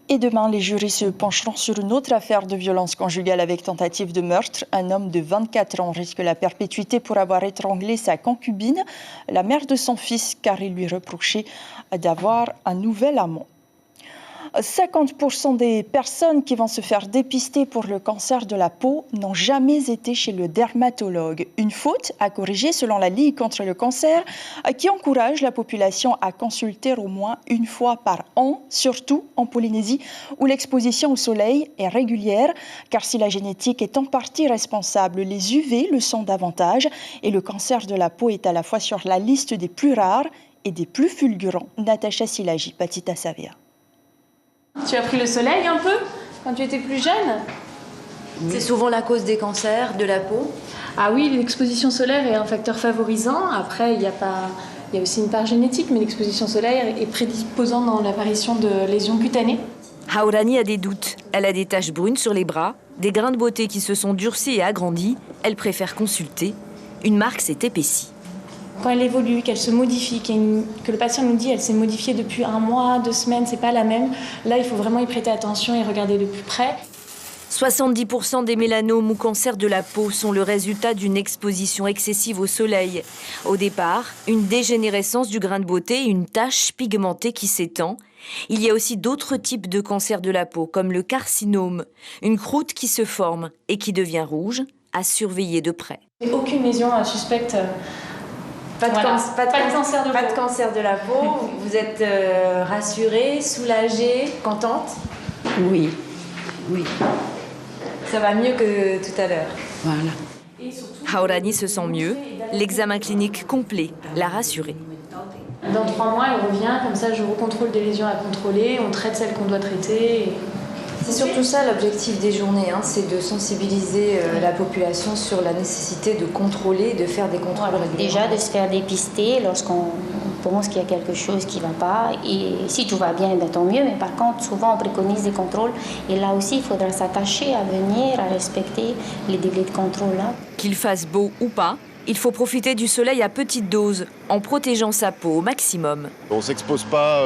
Et demain, les jurys se pencheront sur une autre affaire de violence conjugale avec tentative de meurtre. Un homme de 24 ans risque la perpétuité pour avoir étranglé sa concubine, la mère de son fils, car il lui reprochait d'avoir un nouvel amant. 50% des personnes qui vont se faire dépister pour le cancer de la peau n'ont jamais été chez le dermatologue. Une faute à corriger selon la Ligue contre le cancer qui encourage la population à consulter au moins une fois par an, surtout en Polynésie où l'exposition au soleil est régulière, car si la génétique est en partie responsable, les UV le sont davantage et le cancer de la peau est à la fois sur la liste des plus rares et des plus fulgurants. Natacha Silagi, Patita Savia. Tu as pris le soleil un peu quand tu étais plus jeune? C'est souvent la cause des cancers de la peau. Ah oui, l'exposition solaire est un facteur favorisant. Après, il y a aussi une part génétique, mais l'exposition solaire est prédisposante dans l'apparition de lésions cutanées. Haurani a des doutes. Elle a des taches brunes sur les bras, des grains de beauté qui se sont durcis et agrandis. Elle préfère consulter. Une marque s'est épaissie. Quand elle évolue, qu'elle se modifie, que le patient nous dit elle s'est modifiée depuis 1 mois, 2 semaines, c'est pas la même. Là, il faut vraiment y prêter attention et regarder de plus près. 70% des mélanomes ou cancers de la peau sont le résultat d'une exposition excessive au soleil. Au départ, une dégénérescence du grain de beauté et une tache pigmentée qui s'étend. Il y a aussi d'autres types de cancers de la peau, comme le carcinome, une croûte qui se forme et qui devient rouge, à surveiller de près. Aucune lésion suspecte. Pas de cancer de peau. Pas de cancer de la peau. Vous êtes rassurée, soulagée, contente? Oui. Ça va mieux que tout à l'heure. Voilà. Haurani se sent mieux. L'examen clinique complet l'a rassurée. Dans 3 mois, elle revient, comme ça je recontrôle des lésions à contrôler, on traite celles qu'on doit traiter. C'est surtout ça l'objectif des journées, c'est de sensibiliser la population sur la nécessité de contrôler, de faire des contrôles réguliers. Déjà de se faire dépister lorsqu'on pense qu'il y a quelque chose qui ne va pas. Et si tout va bien, tant mieux. Mais par contre, souvent on préconise des contrôles. Et là aussi, il faudra s'attacher à venir, à respecter les délais de contrôle. Qu'il fasse beau ou pas, il faut profiter du soleil à petite dose, en protégeant sa peau au maximum. On ne s'expose pas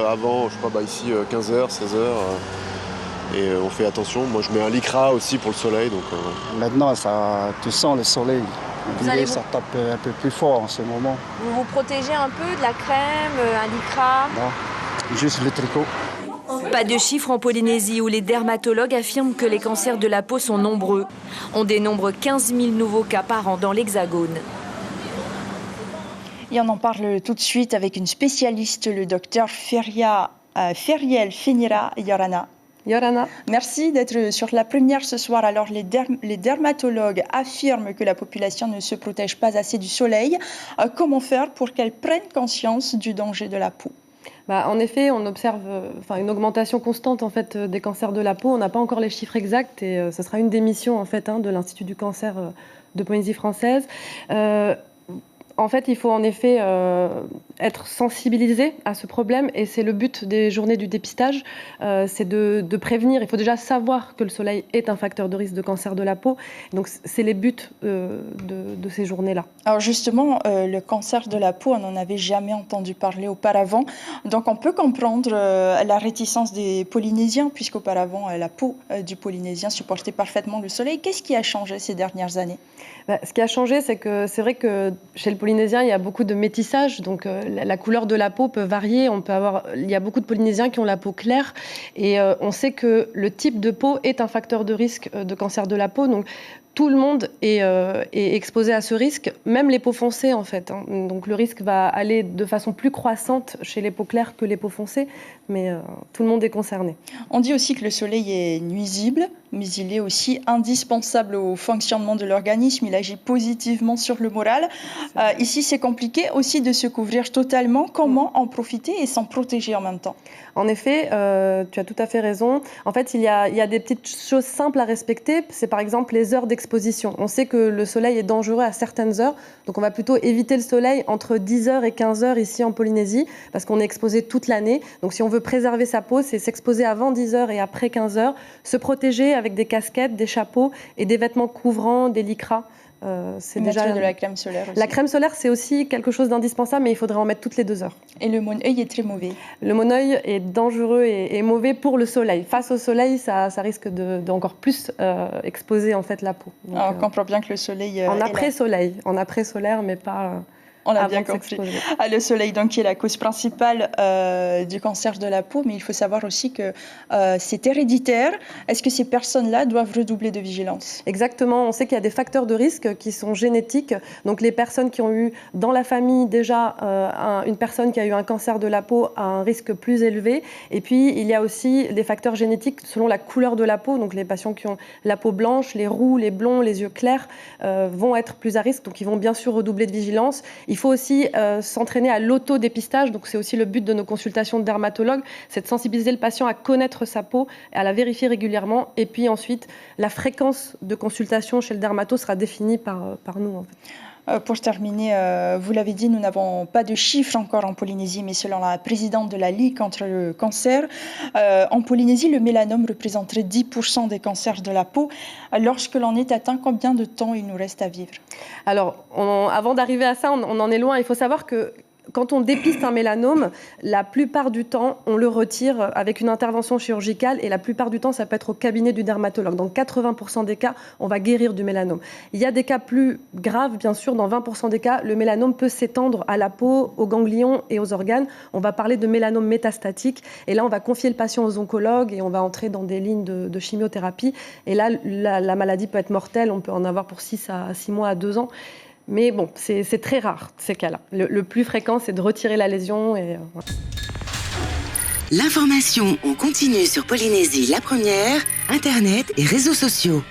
avant, ici 15h, 16h. Et on fait attention. Moi, je mets un lycra aussi pour le soleil. Donc, Maintenant, tu sens le soleil. Ça tape un peu plus fort en ce moment. Vous vous protégez un peu de la crème, un lycra? Non, juste le tricot. Pas de chiffres en Polynésie où les dermatologues affirment que les cancers de la peau sont nombreux. On dénombre 15 000 nouveaux cas par an dans l'Hexagone. Et on en parle tout de suite avec une spécialiste, le docteur Feriel Finira Yorana. Merci d'être sur la première ce soir. Alors, les dermatologues affirment que la population ne se protège pas assez du soleil. Comment faire pour qu'elle prenne conscience du danger de la peau? En effet, on observe une augmentation constante des cancers de la peau. On n'a pas encore les chiffres exacts et ce sera une des missions de l'Institut du cancer de Polynésie française. Il faut en effet être sensibilisé à ce problème et c'est le but des journées du dépistage, c'est de prévenir. Il faut déjà savoir que le soleil est un facteur de risque de cancer de la peau. Donc c'est les buts de ces journées-là. Alors justement, le cancer de la peau, on n'en avait jamais entendu parler auparavant. Donc on peut comprendre la réticence des Polynésiens puisqu'auparavant la peau du Polynésien supportait parfaitement le soleil. Qu'est-ce qui a changé ces dernières années? Ce qui a changé, c'est que c'est vrai que chez le Polynésien, il y a beaucoup de métissage, donc la couleur de la peau peut varier. Il y a beaucoup de Polynésiens qui ont la peau claire et on sait que le type de peau est un facteur de risque de cancer de la peau. Donc tout le monde est exposé à ce risque, même les peaux foncées Donc le risque va aller de façon plus croissante chez les peaux claires que les peaux foncées, mais tout le monde est concerné. On dit aussi que le soleil est nuisible, mais il est aussi indispensable au fonctionnement de l'organisme. Il agit positivement sur le moral. Ici, c'est compliqué aussi de se couvrir totalement. Comment en profiter et s'en protéger en même temps? En effet, tu as tout à fait raison. En fait, il y a des petites choses simples à respecter. C'est par exemple les heures d'exposition. On sait que le soleil est dangereux à certaines heures. Donc, on va plutôt éviter le soleil entre 10h et 15h ici en Polynésie parce qu'on est exposé toute l'année. Donc, si on veut préserver sa peau, c'est s'exposer avant 10h et après 15h. Se protéger avec des casquettes, des chapeaux et des vêtements couvrants, des lycras. c'est Mettre déjà de la crème solaire aussi. La crème solaire, c'est aussi quelque chose d'indispensable, mais il faudrait en mettre toutes les 2 heures. Et le mon-œil est très mauvais. Le mon-œil est dangereux et mauvais pour le soleil. Face au soleil, ça risque d'encore plus exposer en fait la peau. Donc, on comprend bien que le soleil en après-soleil, en après-solaire, mais pas... On a bien compris. Le soleil, donc, qui est la cause principale du cancer de la peau, mais il faut savoir aussi que c'est héréditaire. Est-ce que ces personnes-là doivent redoubler de vigilance? Exactement. On sait qu'il y a des facteurs de risque qui sont génétiques. Donc, les personnes qui ont eu dans la famille déjà une personne qui a eu un cancer de la peau a un risque plus élevé. Et puis, il y a aussi des facteurs génétiques selon la couleur de la peau. Donc, les patients qui ont la peau blanche, les roux, les blonds, les yeux clairs vont être plus à risque. Donc, ils vont bien sûr redoubler de vigilance. Il faut aussi s'entraîner à l'autodépistage, donc c'est aussi le but de nos consultations de dermatologues, c'est de sensibiliser le patient à connaître sa peau, à la vérifier régulièrement, et puis ensuite la fréquence de consultation chez le dermato sera définie par nous en fait. Pour terminer, vous l'avez dit, nous n'avons pas de chiffres encore en Polynésie, mais selon la présidente de la Ligue contre le cancer, en Polynésie, le mélanome représenterait 10% des cancers de la peau. Lorsque l'on est atteint, combien de temps il nous reste à vivre? Alors, avant d'arriver à ça, on en est loin. Il faut savoir que quand on dépiste un mélanome, la plupart du temps, on le retire avec une intervention chirurgicale et la plupart du temps, ça peut être au cabinet du dermatologue. Dans 80% des cas, on va guérir du mélanome. Il y a des cas plus graves, bien sûr. Dans 20% des cas, le mélanome peut s'étendre à la peau, aux ganglions et aux organes. On va parler de mélanome métastatique. Et là, on va confier le patient aux oncologues et on va entrer dans des lignes de chimiothérapie. Et là, la maladie peut être mortelle. On peut en avoir pour 6 mois à 2 ans. Mais bon, c'est très rare, ces cas-là. Le plus fréquent, c'est de retirer la lésion. Et, voilà. L'information en continu sur Polynésie la première, Internet et réseaux sociaux.